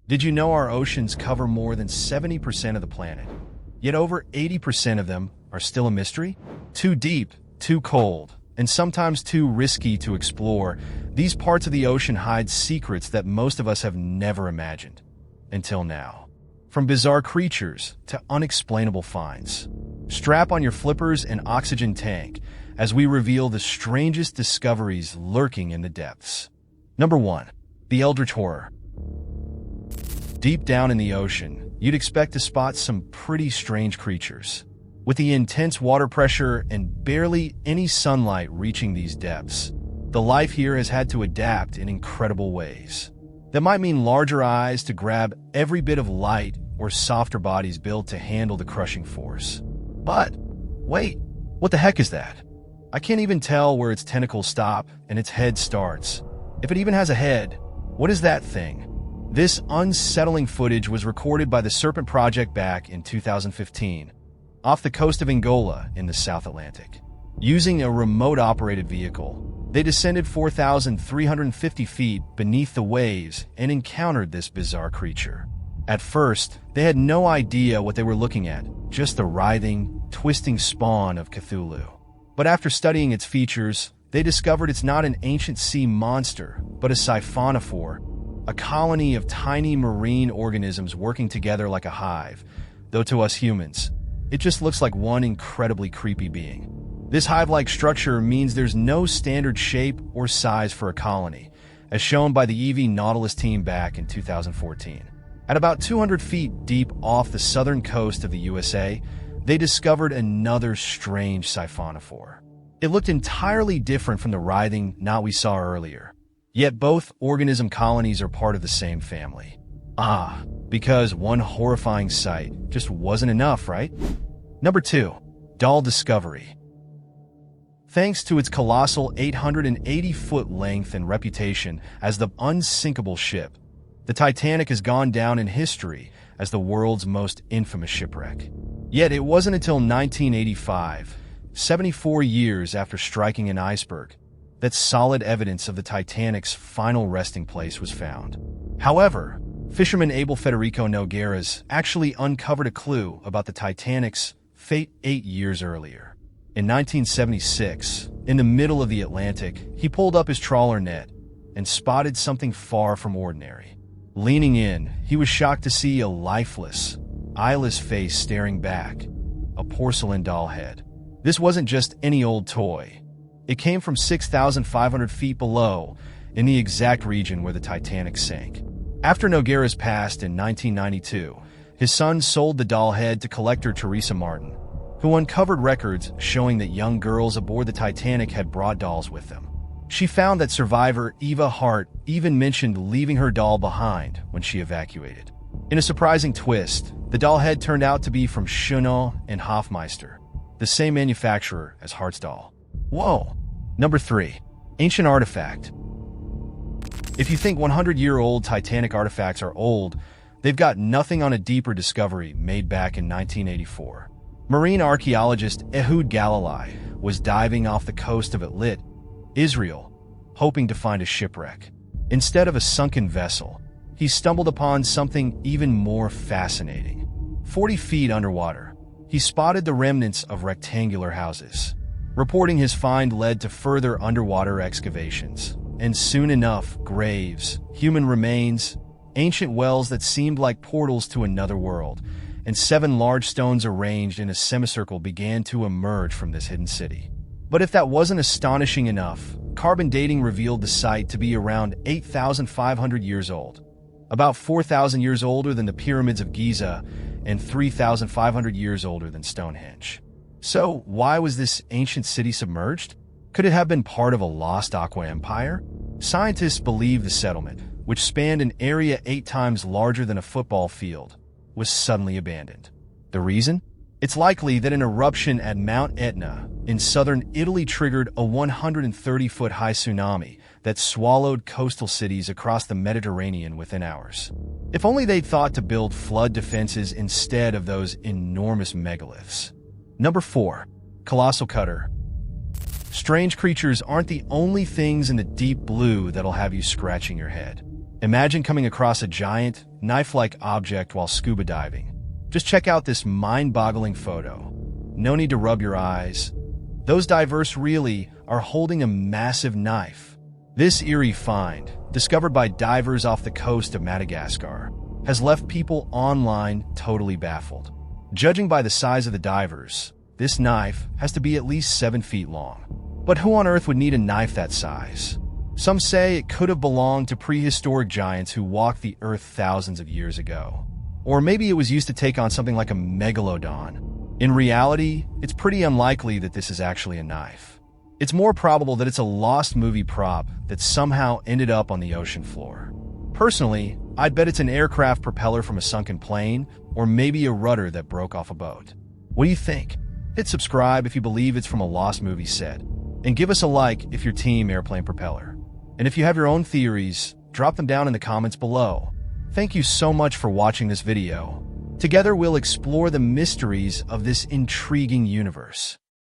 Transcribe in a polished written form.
Did you know our oceans cover more than 70% of the planet? Yet over 80% of them are still a mystery? Too deep, too cold, and sometimes too risky to explore, these parts of the ocean hide secrets that most of us have never imagined. Until now. From bizarre creatures to unexplainable finds. Strap on your flippers and oxygen tank as we reveal the strangest discoveries lurking in the depths. Number 1. The Eldritch Horror. Deep down in the ocean, you'd expect to spot some pretty strange creatures. With the intense water pressure and barely any sunlight reaching these depths, the life here has had to adapt in incredible ways. That might mean larger eyes to grab every bit of light or softer bodies built to handle the crushing force. But, wait, what the heck is that? I can't even tell where its tentacles stop and its head starts. If it even has a head, what is that thing? This unsettling footage was recorded by the Serpent Project back in 2015, off the coast of Angola in the South Atlantic. Using a remote-operated vehicle, they descended 4,350 feet beneath the waves and encountered this bizarre creature. At first, they had no idea what they were looking at, just the writhing, twisting spawn of Cthulhu. But after studying its features, they discovered it's not an ancient sea monster, but a siphonophore, a colony of tiny marine organisms working together like a hive, though to us humans, it just looks like one incredibly creepy being. This hive-like structure means there's no standard shape or size for a colony, as shown by the EV Nautilus team back in 2014. At about 200 feet deep off the southern coast of the USA, they discovered another strange siphonophore. It looked entirely different from the writhing knot we saw earlier. Yet both organism colonies are part of the same family. Because one horrifying sight just wasn't enough, right? Number 2. Doll Discovery. Thanks to its colossal 880-foot length and reputation as the unsinkable ship, the Titanic has gone down in history as the world's most infamous shipwreck. Yet it wasn't until 1985, 74 years after striking an iceberg, that solid evidence of the Titanic's final resting place was found. However, fisherman Abel Federico Nogueras actually uncovered a clue about the Titanic's fate 8 years earlier. In 1976, in the middle of the Atlantic, he pulled up his trawler net and spotted something far from ordinary. Leaning in, he was shocked to see a lifeless, eyeless face staring back, a porcelain doll head. This wasn't just any old toy. It came from 6,500 feet below, in the exact region where the Titanic sank. After Nogueras passed in 1992, his son sold the doll head to collector Teresa Martin, who uncovered records showing that young girls aboard the Titanic had brought dolls with them. She found that survivor Eva Hart even mentioned leaving her doll behind when she evacuated. In a surprising twist, the doll head turned out to be from Schönau and Hofmeister, the same manufacturer as Hart's doll. Whoa! Number 3. Ancient Artifact. If you think 100-year-old Titanic artifacts are old, they've got nothing on a deeper discovery made back in 1984. Marine archaeologist Ehud Galilei was diving off the coast of Etlit, Israel, hoping to find a shipwreck. Instead of a sunken vessel, he stumbled upon something even more fascinating. 40 feet underwater, he spotted the remnants of rectangular houses. Reporting his find led to further underwater excavations, and soon enough, graves, human remains, ancient wells that seemed like portals to another world, and 7 large stones arranged in a semicircle began to emerge from this hidden city. But if that wasn't astonishing enough, carbon dating revealed the site to be around 8,500 years old, about 4,000 years older than the pyramids of Giza and 3,500 years older than Stonehenge. So, why was this ancient city submerged? Could it have been part of a lost Aqua empire? Scientists believe the settlement, which spanned an area 8 times larger than a football field, was suddenly abandoned. The reason? It's likely that an eruption at Mount Etna in southern Italy triggered a 130-foot high tsunami that swallowed coastal cities across the Mediterranean within hours. If only they'd thought to build flood defenses instead of those enormous megaliths. Number 4. Colossal Cutter. Strange creatures aren't the only things in the deep blue that'll have you scratching your head. Imagine coming across a giant, knife-like object while scuba diving. Just check out this mind-boggling photo. No need to rub your eyes. Those divers really are holding a massive knife. This eerie find, discovered by divers off the coast of Madagascar, has left people online totally baffled. Judging by the size of the divers, this knife has to be at least 7 feet long. But who on earth would need a knife that size? Some say it could have belonged to prehistoric giants who walked the earth thousands of years ago. Or maybe it was used to take on something like a megalodon. In reality, it's pretty unlikely that this is actually a knife. It's more probable that it's a lost movie prop that somehow ended up on the ocean floor. Personally, I'd bet it's an aircraft propeller from a sunken plane, or maybe a rudder that broke off a boat. What do you think? Hit subscribe if you believe it's from a lost movie set, and give us a like if you're team airplane propeller. And if you have your own theories, drop them down in the comments below. Thank you so much for watching this video. Together we'll explore the mysteries of this intriguing universe.